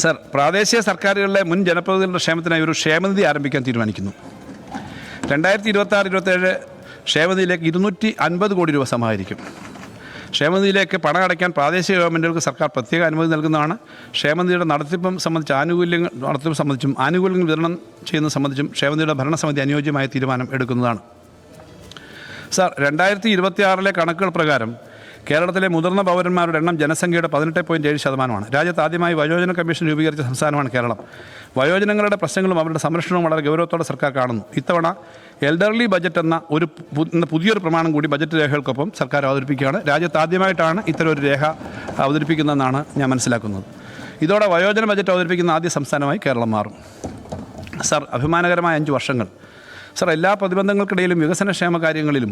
Sir, പ്രാദേശിക സർക്കാരുകളിലെ മുൻ ജനപ്രതിനിധികളുടെ ക്ഷേമത്തിനായി ഒരു ക്ഷേമനിധി ആരംഭിക്കാൻ തീരുമാനിക്കുന്നു. 2026-27 ക്ഷേമനിധിയിലേക്ക് 250 കോടി രൂപ സമാഹരിക്കും. ക്ഷേമനിധിയിലേക്ക് പണം അടയ്ക്കാൻ പ്രാദേശിക ഗവൺമെൻറ്റുകൾക്ക് സർക്കാർ പ്രത്യേക അനുമതി നൽകുന്നതാണ്. ക്ഷേമനിധിയുടെ നടത്തിപ്പും സംബന്ധിച്ച് ആനുകൂല്യങ്ങൾ വിതരണം ചെയ്യുന്നത് സംബന്ധിച്ചും ക്ഷേമനിധിയുടെ ഭരണസമിതി അനുയോജ്യമായ തീരുമാനം എടുക്കുന്നതാണ്. സർ, 2026 കണക്കുകൾ പ്രകാരം കേരളത്തിലെ മുതിർന്ന പൗരന്മാരുടെ എണ്ണം ജനസംഖ്യയുടെ 18.7%. രാജ്യത്ത് ആദ്യമായി വയോജന കമ്മീഷൻ രൂപീകരിച്ച സംസ്ഥാനമാണ് കേരളം. വയോജനങ്ങളുടെ പ്രശ്നങ്ങളും അവരുടെ സംരക്ഷണവും വളരെ ഗൗരവത്തോടെ സർക്കാർ കാണുന്നു. ഇത്തവണ എൽഡർലി ബജറ്റ് എന്ന പുതിയൊരു പ്രമാണം കൂടി ബജറ്റ് രേഖകൾക്കൊപ്പം സർക്കാർ അവതരിപ്പിക്കുകയാണ്. രാജ്യത്ത് ആദ്യമായിട്ടാണ് ഇത്തരമൊരു രേഖ അവതരിപ്പിക്കുന്നതെന്നാണ് ഞാൻ മനസ്സിലാക്കുന്നത്. ഇതോടെ വയോജന ബജറ്റ് അവതരിപ്പിക്കുന്ന ആദ്യ സംസ്ഥാനമായി കേരളം മാറും. സർ, അഭിമാനകരമായ 5 വർഷങ്ങൾ. സർ, എല്ലാ പ്രതിബന്ധങ്ങൾക്കിടയിലും വികസനക്ഷേമ കാര്യങ്ങളിലും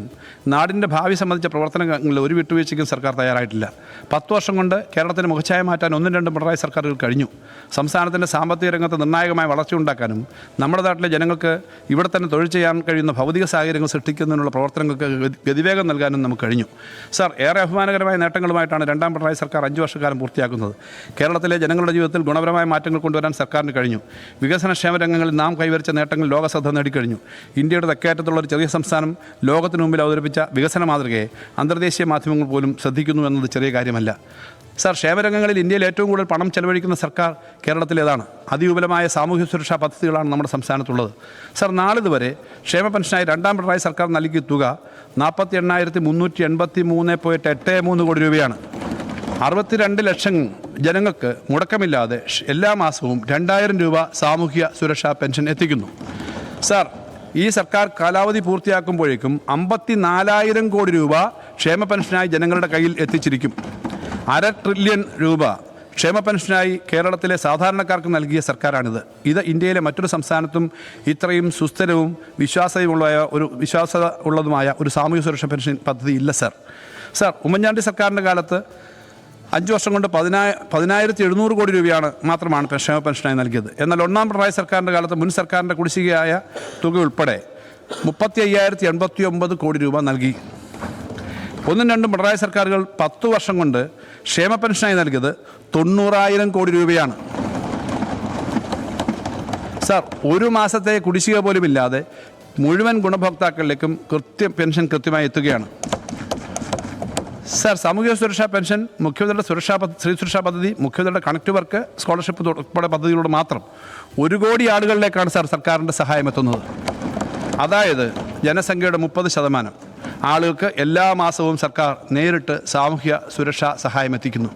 നാടിൻ്റെ ഭാവി സംബന്ധിച്ച പ്രവർത്തനങ്ങളിൽ ഒരു വിട്ടുവീഴ്ചയ്ക്കും സർക്കാർ തയ്യാറായിട്ടില്ല. 10 വർഷം കൊണ്ട് കേരളത്തിന് മുഖച്ഛായ മാറ്റാൻ 1-2 പിണറായി സർക്കാരുകൾ കഴിഞ്ഞു. സംസ്ഥാനത്തിൻ്റെ സാമ്പത്തിക രംഗത്ത് നിർണായകമായ വളർച്ച ഉണ്ടാക്കാനും നമ്മുടെ നാട്ടിലെ ജനങ്ങൾക്ക് ഇവിടെ തന്നെ തൊഴിൽ ചെയ്യാൻ കഴിയുന്ന ഭൗതിക സാഹചര്യങ്ങൾ സൃഷ്ടിക്കുന്നതിനുള്ള പ്രവർത്തനങ്ങൾക്ക് ഗതിവേഗം നൽകാനും നമുക്ക് കഴിഞ്ഞു. സർ, ഏറെ അഭിമാനകരമായ നേട്ടങ്ങളുമായിട്ടാണ് 2ാം പിണറായി സർക്കാർ 5 വർഷക്കാലം പൂർത്തിയാക്കുന്നത്. കേരളത്തിലെ ജനങ്ങളുടെ ജീവിതത്തിൽ ഗുണപരമായ മാറ്റങ്ങൾ കൊണ്ടുവരാൻ സർക്കാരിന് കഴിഞ്ഞു. വികസനക്ഷേമ രംഗങ്ങളിൽ നാം കൈവരിച്ച നേട്ടങ്ങൾ ലോകശ്രദ്ധ നേടിക്കഴിഞ്ഞു. ഇന്ത്യയുടെ തെക്കേറ്റത്തുള്ള ഒരു ചെറിയ സംസ്ഥാനം ലോകത്തിനു മുമ്പിൽ അവതരിപ്പിച്ച വികസന മാതൃകയെ അന്തർദേശീയ മാധ്യമങ്ങൾ പോലും ശ്രദ്ധിക്കുന്നു എന്നത് ചെറിയ കാര്യമല്ല. സർ, ക്ഷേമരംഗങ്ങളിൽ ഇന്ത്യയിൽ ഏറ്റവും കൂടുതൽ പണം ചെലവഴിക്കുന്ന സർക്കാർ കേരളത്തിലേതാണ്. അതിവിപുലമായ സാമൂഹ്യ സുരക്ഷാ പദ്ധതികളാണ് നമ്മുടെ സംസ്ഥാനത്തുള്ളത്. സർ, നാളിതുവരെ ക്ഷേമ പെൻഷനായി 2ാം പിണറായി സർക്കാർ നൽകിയ തുക 48,383.83 കോടി രൂപയാണ്. 62 ലക്ഷം ജനങ്ങൾക്ക് മുടക്കമില്ലാതെ എല്ലാ മാസവും 2000 രൂപ സാമൂഹ്യ സുരക്ഷാ പെൻഷൻ എത്തിക്കുന്നു. സർ, ഈ സർക്കാർ കാലാവധി പൂർത്തിയാക്കുമ്പോഴേക്കും 54,000 കോടി രൂപ ക്ഷേമ പെൻഷനായി ജനങ്ങളുടെ കയ്യിൽ എത്തിച്ചിരിക്കും. 1/2 ട്രില്യൺ രൂപ ക്ഷേമ പെൻഷനായി കേരളത്തിലെ സാധാരണക്കാർക്ക് നൽകിയ സർക്കാരാണിത്. ഇത് ഇന്ത്യയിലെ മറ്റൊരു സംസ്ഥാനത്തും ഇത്രയും സുസ്ഥിരവും വിശ്വാസത ഉള്ളതുമായ ഒരു സാമൂഹ്യ സുരക്ഷാ പെൻഷൻ പദ്ധതി ഇല്ല. സർ, ഉമ്മൻചാണ്ടി സർക്കാരിൻ്റെ കാലത്ത് 5 വർഷം കൊണ്ട് 10,700 കോടി രൂപയാണ് മാത്രമാണ് ക്ഷേമ പെൻഷനായി നൽകിയത്. എന്നാൽ 1ാം പിണറായി സർക്കാരിൻ്റെ കാലത്ത് മുൻ സർക്കാരിൻ്റെ കുടിശ്ശികയായ തുക ഉൾപ്പെടെ 35,089 കോടി രൂപ നൽകി. 1-2 പിണറായി സർക്കാരുകൾ 10 വർഷം കൊണ്ട് ക്ഷേമ പെൻഷനായി നൽകിയത് 90,000 കോടി രൂപയാണ്. സർ, ഒരു മാസത്തെ കുടിശ്ശിക പോലുമില്ലാതെ മുഴുവൻ ഗുണഭോക്താക്കളിലേക്കും പെൻഷൻ കൃത്യമായി എത്തുകയാണ്. സർ, സാമൂഹ്യ സുരക്ഷാ പെൻഷൻ, മുഖ്യമന്ത്രിയുടെ സ്ത്രീ സുരക്ഷാ പദ്ധതി, മുഖ്യമന്ത്രിയുടെ കണക്ട് വർക്ക്, സ്കോളർഷിപ്പ് ഉൾപ്പെടെ പദ്ധതികളോട് മാത്രം 1 കോടി ആളുകളിലേക്കാണ് സർക്കാരിൻ്റെ സഹായം എത്തുന്നത്. അതായത് ജനസംഖ്യയുടെ 30% ആളുകൾക്ക് എല്ലാ മാസവും സർക്കാർ നേരിട്ട് സാമൂഹ്യ സുരക്ഷാ സഹായം എത്തിക്കുന്നു.